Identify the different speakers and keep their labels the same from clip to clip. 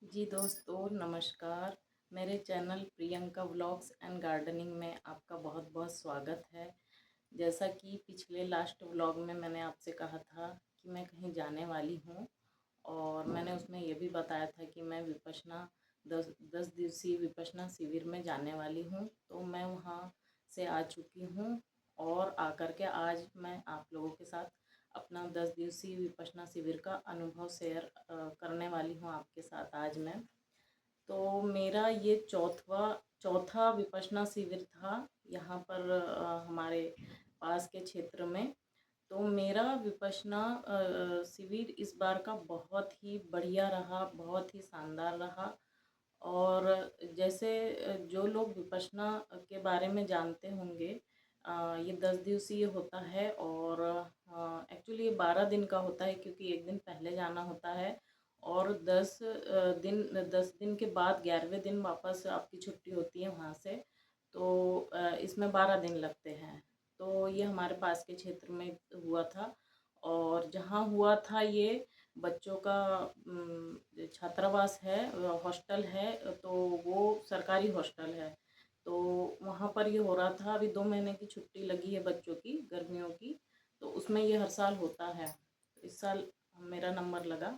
Speaker 1: जी दोस्तों नमस्कार। मेरे channel Priyanka vlogs and gardening में आपका बहुत बहुत स्वागत है। जैसा कि पिछले लास्ट व्लॉग में मैंने आपसे कहा था कि मैं कहीं जाने वाली हूँ और मैंने उसमें ये भी बताया था कि मैं विपश्यना 10 दिवसीय विपश्यना शिविर में जाने वाली हूँ। तो मैं वहाँ से आ चुकी हूँ और आकर के आज मैं आप लोगों के साथ अपना 10 दिवसीय विपश्यना शिविर का अनुभव शेयर करने वाली हूँ आपके साथ आज मैं। तो मेरा ये चौथा विपश्यना शिविर था यहाँ पर हमारे पास के क्षेत्र में। तो मेरा विपश्यना शिविर इस बार का बहुत ही बढ़िया रहा, बहुत ही शानदार रहा। और जैसे जो लोग विपश्यना के बारे में जानते होंगे, ये 10 दिवसीय होता है और एक्चुअली ये 12 दिन का होता है क्योंकि एक दिन पहले जाना होता है और 10 दिन के बाद 11वें दिन वापस आपकी छुट्टी होती है वहाँ से। तो इसमें 12 दिन लगते हैं। तो ये हमारे पास के क्षेत्र में हुआ था और जहाँ हुआ था ये बच्चों का छात्रावास है, हॉस्टल है। तो वो सरकारी हॉस्टल है। तो वहाँ पर ये हो रहा था। अभी 2 महीने की छुट्टी लगी है बच्चों की, गर्मियों की। तो उसमें ये हर साल होता है। तो इस साल मेरा नंबर लगा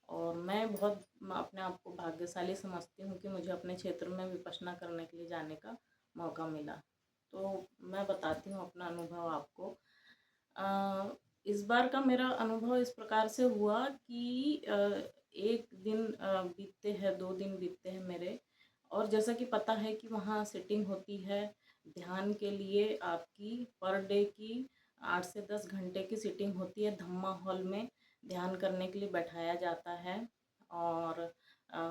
Speaker 1: और मैं बहुत अपने आप को भाग्यशाली समझती हूँ कि मुझे अपने क्षेत्र में विपश्यना करने के लिए जाने का मौका मिला। तो मैं बताती हूँ अपना अनुभव आपको। इस बार का मेरा अनुभव इस प्रकार से हुआ कि एक दिन बीतते हैं, 2 दिन बीतते हैं मेरे। और जैसा कि पता है कि वहाँ सिटिंग होती है ध्यान के लिए, आपकी पर डे की 8 से 10 घंटे की सिटिंग होती है। धम्मा हॉल में ध्यान करने के लिए बैठाया जाता है। और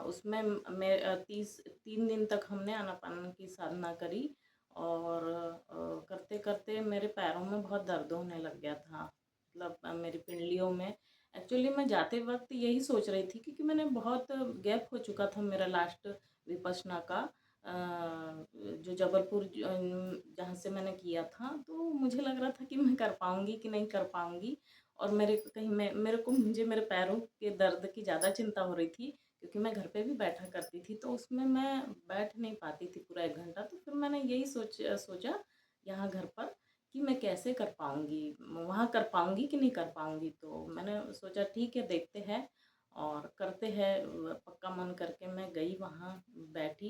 Speaker 1: उसमें मैं 3 दिन तक हमने आनापान की साधना करी। और करते करते मेरे पैरों में बहुत दर्द होने लग गया था, मतलब मेरी पिंडलियों में। एक्चुअली मैं जाते वक्त यही सोच रही थी क्योंकि मैंने बहुत गैप हो चुका था मेरा लास्ट विपश्यना का, जो जबलपुर जहाँ से मैंने किया था। तो मुझे लग रहा था कि मैं कर पाऊँगी कि नहीं कर पाऊँगी। और मुझे मेरे पैरों के दर्द की ज़्यादा चिंता हो रही थी क्योंकि मैं घर पे भी बैठा करती थी। तो उसमें मैं बैठ नहीं पाती थी पूरा 1 घंटा। तो फिर मैंने यही सोचा यहाँ घर पर कि मैं कैसे कर पाऊँगी, वहाँ कर पाऊँगी कि नहीं कर पाऊँगी। तो मैंने सोचा ठीक है, देखते हैं और करते हैं। पक्का मन करके मैं गई वहाँ, बैठी।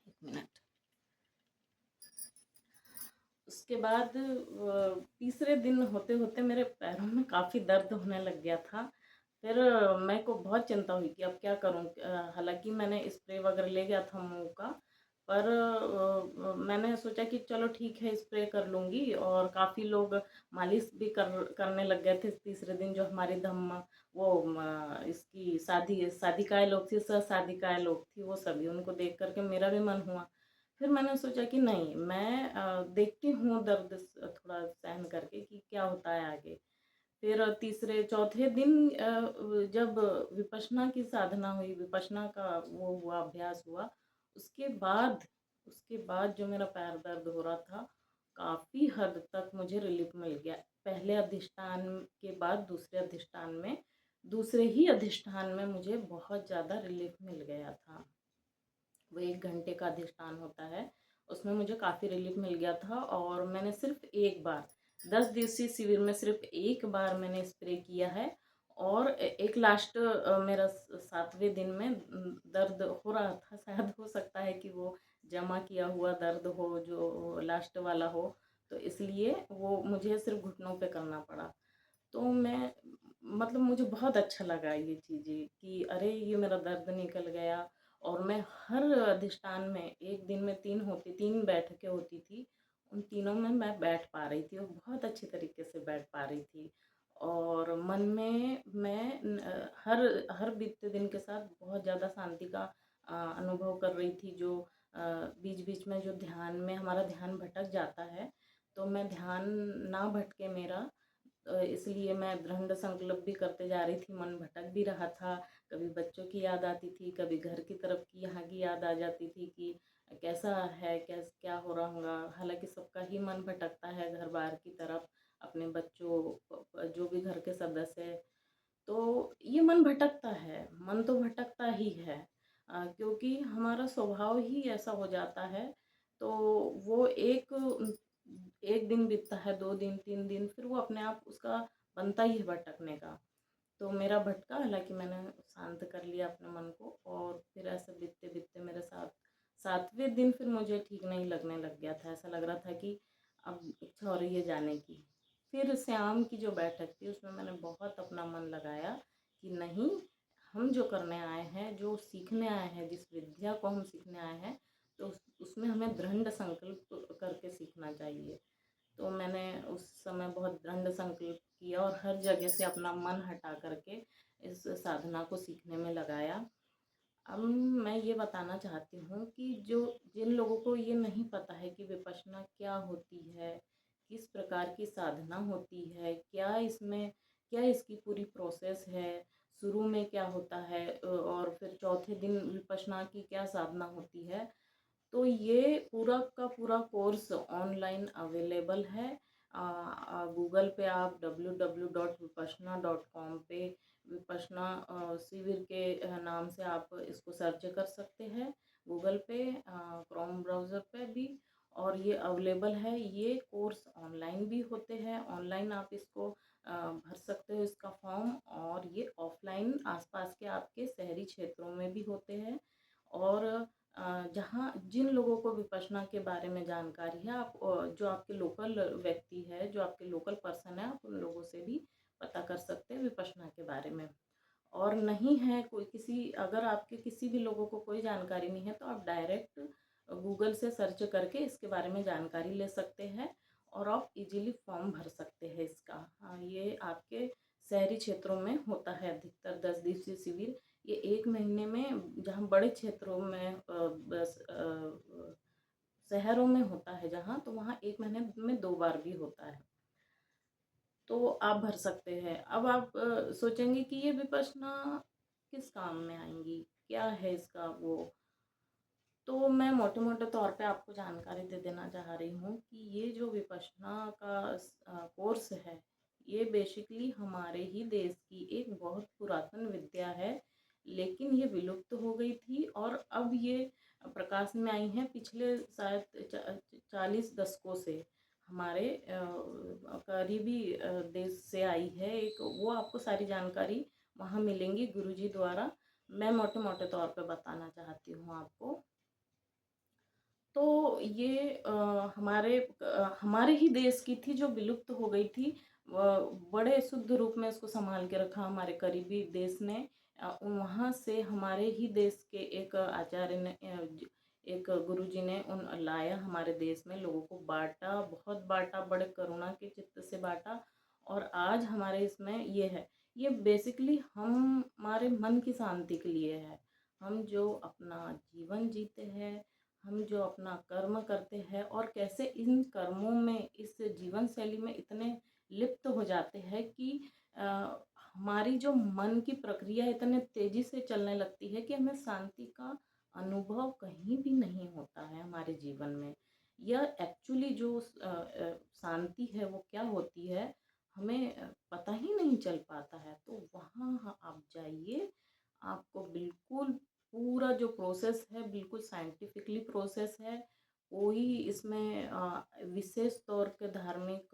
Speaker 1: 1 मिनट। उसके बाद तीसरे दिन होते होते मेरे पैरों में काफ़ी दर्द होने लग गया था। फिर मेरे को बहुत चिंता हुई कि अब क्या करूँ। हालांकि मैंने स्प्रे वगैरह ले गया था मुंह का। पर मैंने सोचा कि चलो ठीक है, स्प्रे कर लूँगी। और काफ़ी लोग मालिश भी करने लग गए थे तीसरे दिन, जो हमारी धम्मा वो इसकी शादिकाएँ लोग थी, शादिकाएँ लोग थी, वो सभी उनको देख करके मेरा भी मन हुआ। फिर मैंने सोचा कि नहीं, मैं देखती हूँ दर्द थोड़ा सहन करके कि क्या होता है आगे। फिर तीसरे चौथे दिन जब विपश्यना की साधना हुई, विपश्यना का वो हुआ, अभ्यास हुआ। उसके बाद उसके बाद जो मेरा पैर दर्द हो रहा था, काफ़ी हद तक मुझे रिलीफ मिल गया। पहले अधिष्ठान के बाद दूसरे ही अधिष्ठान में मुझे बहुत ज़्यादा रिलीफ मिल गया था। वो 1 घंटे का अधिष्ठान होता है, उसमें मुझे काफ़ी रिलीफ मिल गया था। और मैंने सिर्फ एक बार 10 दिवसीय शिविर में सिर्फ एक बार मैंने स्प्रे किया है। और एक लास्ट मेरा 7वें दिन में दर्द हो रहा था। शायद हो सकता है कि वो जमा किया हुआ दर्द हो, जो लास्ट वाला हो। तो इसलिए वो मुझे सिर्फ घुटनों पे करना पड़ा। तो मैं मतलब मुझे बहुत अच्छा लगा ये चीज़ें कि अरे ये मेरा दर्द निकल गया। और मैं हर अधिष्ठान में एक दिन में 3 बैठकें होती थी। उन तीनों में मैं बैठ पा रही थी और बहुत अच्छी तरीके से बैठ पा रही थी। और मन में मैं हर हर बीतते दिन के साथ बहुत ज़्यादा शांति का अनुभव कर रही थी। जो बीच बीच में जो ध्यान में हमारा ध्यान भटक जाता है, तो मैं ध्यान ना भटके मेरा। इसलिए मैं दृढ़ संकल्प भी करते जा रही थी। मन भटक भी रहा था, कभी बच्चों की याद आती थी, कभी घर की तरफ की, यहाँ की याद आ जाती थी कि कैसा है, क्या हो रहा होगा। हालांकि सबका ही मन भटकता है घर बार की तरफ, अपने बच्चों, जो भी घर के सदस्य है। तो ये मन भटकता है, मन तो भटकता ही है, क्योंकि हमारा स्वभाव ही ऐसा हो जाता है। तो वो एक दिन बीतता है, 2 दिन, 3 दिन, फिर वो अपने आप उसका बनता ही है भटकने का। तो मेरा भटका, हालाँकि मैंने शांत कर लिया अपने मन को, और फिर ऐसे बीतते-बीतते मेरे साथ 7वें दिन फिर मुझे ठीक नहीं लगने लग गया था। ऐसा लग रहा था कि अब इच्छा हो रही है जाने की। फिर शाम की जो बैठक थी उसमें मैंने बहुत अपना मन लगाया कि नहीं, हम जो करने आए हैं, जो सीखने आए हैं, जिस विद्या को हम सीखने आए हैं, तो उसमें हमें दृढ़ संकल्प करके सीखना चाहिए। तो मैंने उस समय बहुत दृढ़ संकल्प किया और हर जगह से अपना मन हटा करके इस साधना को सीखने में लगाया। अब मैं ये बताना चाहती हूँ कि जो जिन लोगों को ये नहीं पता है कि विपश्यना क्या होती है, किस प्रकार की साधना होती है, क्या इसकी पूरी प्रोसेस है, शुरू में क्या होता है, और फिर चौथे दिन विपश्यना की क्या साधना होती है, तो ये पूरा का पूरा कोर्स ऑनलाइन अवेलेबल है। गूगल पे आप www.vipassana.com पे विपश्यना शिविर के नाम से आप इसको सर्च कर सकते हैं गूगल पे, क्रोम ब्राउज़र पे भी, और ये अवेलेबल है। ये कोर्स ऑनलाइन भी होते हैं, ऑनलाइन आप इसको भर सकते हो इसका फॉर्म, और ये ऑफलाइन आसपास के आपके शहरी क्षेत्रों में भी होते हैं। और जहाँ जिन लोगों को विपश्यना के बारे में जानकारी है, आप जो आपके लोकल व्यक्ति है, जो आपके लोकल पर्सन है, आप उन लोगों से भी पता कर सकते हैं विपश्यना के बारे में। और नहीं है कोई, किसी अगर आपके किसी भी लोगों को कोई जानकारी नहीं है, तो आप डायरेक्ट गूगल से सर्च करके इसके बारे में जानकारी ले सकते हैं, और आप इजीली फॉर्म भर सकते हैं इसका। हाँ, ये आपके शहरी क्षेत्रों में होता है अधिकतर 10 दिवसीय शिविर। ये 1 महीने में, जहाँ बड़े क्षेत्रों में शहरों में होता है जहाँ, तो वहाँ 1 महीने में 2 बार भी होता है। तो आप भर सकते हैं। अब आप सोचेंगे कि ये विपश्यना किस काम में आएँगी? क्या है इसका वो? तो मैं मोटे-मोटे तौर पे आपको जानकारी दे देना चाह रही हूँ कि ये जो विपश्यना का कोर्स है, ये बेसिकली हमारे ही देश की एक बहुत पुरातन विद्या है, लेकिन ये विलुप्त हो गई थी, और अब ये प्रकाश में आई है पिछले शायद 40 दशकों से। हमारे करीबी देश से आई है एक, वो आपको सारी जानकारी वहाँ मिलेंगी गुरुजी द्वारा। मैं मोटे-मोटे तौर पे बताना चाहती हूँ आपको। तो ये हमारे ही देश की थी, जो विलुप्त हो गई थी। बड़े शुद्ध रूप में इसको संभाल के रखा हमारे करीबी देश ने। वहाँ से हमारे ही देश के एक आचार्य ने, एक गुरुजी ने उन लाया हमारे देश में, लोगों को बाँटा, बहुत बाँटा, बड़े करुणा के चित्त से बाँटा, और आज हमारे इसमें ये है। ये बेसिकली हमारे मन की शांति के लिए है। हम जो अपना जीवन जीते हैं, हम जो अपना कर्म करते हैं, और कैसे इन कर्मों में, इस जीवन शैली में इतने लिप्त हो जाते हैं कि हमारी जो मन की प्रक्रिया इतने तेजी से चलने लगती है कि हमें शांति का अनुभव कहीं भी नहीं होता है हमारे जीवन में। यह एक्चुअली जो शांति है वो क्या होती है, हमें पता ही नहीं चल पाता है। तो वहाँ आप जाइए, आपको बिल्कुल पूरा जो प्रोसेस है, बिल्कुल साइंटिफिकली प्रोसेस है। कोई इसमें विशेष तौर के धार्मिक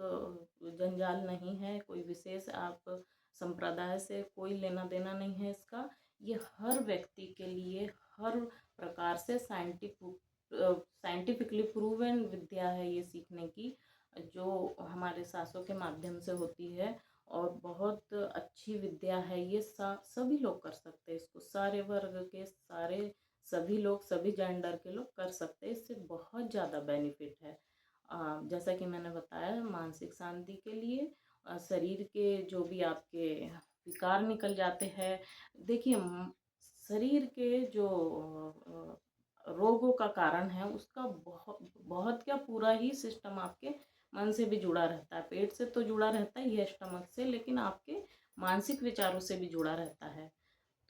Speaker 1: जंजाल नहीं है, कोई विशेष आप संप्रदाय से कोई लेना देना नहीं है इसका। ये हर व्यक्ति के लिए हर प्रकार से साइंटिफिकली प्रूवन विद्या है ये सीखने की, जो हमारे शास्त्रों के माध्यम से होती है, और बहुत अच्छी विद्या है ये। सभी लोग कर सकते हैं इसको, सारे वर्ग के सारे, सभी लोग, सभी जेंडर के लोग कर सकते हैं। इससे बहुत ज़्यादा बेनिफिट है। जैसा कि मैंने बताया, मानसिक शांति के लिए, शरीर के जो भी आपके विकार निकल जाते हैं। देखिए, शरीर के जो रोगों का कारण है, उसका बहुत बहुत क्या, पूरा ही सिस्टम आपके मन से भी जुड़ा रहता है। पेट से तो जुड़ा रहता ही है, स्टमक से, लेकिन आपके मानसिक विचारों से भी जुड़ा रहता है।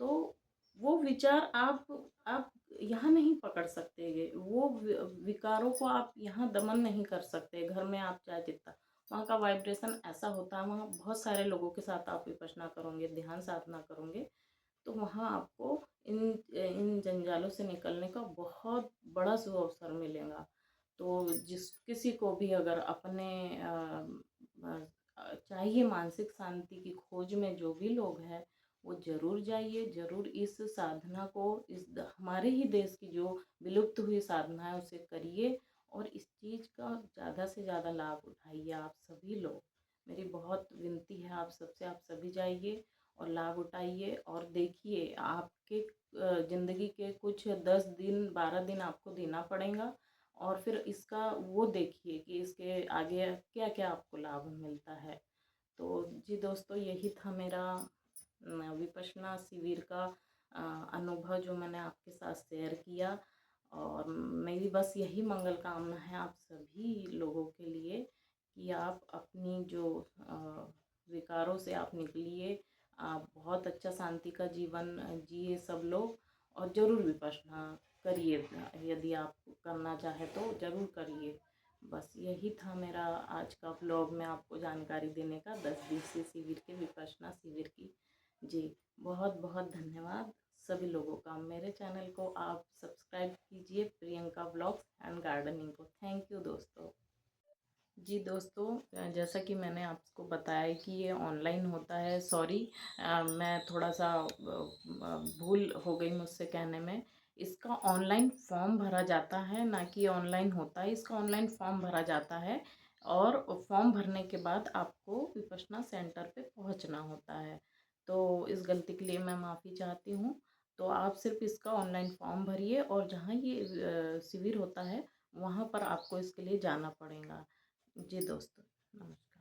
Speaker 1: तो वो विचार आप यहाँ नहीं पकड़ सकते, वो विकारों को आप यहाँ दमन नहीं कर सकते, घर में आप चाहे जितना वहाँ का वाइब्रेशन ऐसा होता है, वहाँ बहुत सारे लोगों के साथ आप विपश्यना करोगे, ध्यान साधना करोगे, तो वहाँ आपको इन इन जंजालों से निकलने का बहुत बड़ा सुअवसर मिलेगा। तो जिस किसी को भी अगर अपने चाहिए मानसिक शांति की खोज में, जो भी लोग हैं, वो ज़रूर जाइए, ज़रूर इस साधना को, हमारे ही देश की जो विलुप्त हुई साधना है उसे करिए, और इस चीज़ का ज़्यादा से ज़्यादा लाभ उठाइए आप सभी लोग। मेरी बहुत विनती है आप सबसे, आप सभी जाइए और लाभ उठाइए और देखिए आपके ज़िंदगी के कुछ 10 दिन 12 दिन आपको देना पड़ेगा, और फिर इसका वो देखिए कि इसके आगे क्या-क्या आपको लाभ मिलता है। तो जी दोस्तों, यही था मेरा विपश्यना शिविर का अनुभव जो मैंने आपके साथ शेयर किया, और मेरी बस यही मंगल कामना है आप सभी लोगों के लिए कि आप अपनी जो विकारों से आप निकलिए, आप बहुत अच्छा शांति का जीवन जिए सब लोग, और ज़रूर विपश्यना करिए, यदि आप करना चाहे तो ज़रूर करिए। बस यही था मेरा आज का व्लॉग में आपको जानकारी देने का, 10 दिवसीय शिविर के, विपश्यना शिविर की। जी, बहुत बहुत धन्यवाद सभी लोगों का। मेरे चैनल को आप सब्सक्राइब कीजिए, प्रियंका व्लॉग्स एंड गार्डनिंग को। थैंक यू दोस्तों। जी दोस्तों, जैसा कि मैंने आपको बताया कि ये ऑनलाइन होता है, सॉरी मैं थोड़ा सा भूल हो गई मुझसे कहने में। इसका ऑनलाइन फॉर्म भरा जाता है, ना कि ऑनलाइन होता है। इसका ऑनलाइन फॉर्म भरा जाता है, और फॉर्म भरने के बाद आपको विपश्यना सेंटर पे पहुंचना होता है। तो इस गलती के लिए मैं माफ़ी चाहती हूँ। तो आप सिर्फ इसका ऑनलाइन फॉर्म भरिए, और जहाँ ये शिविर होता है वहाँ पर आपको इसके लिए जाना पड़ेगा। जी दोस्तों, नमस्कार।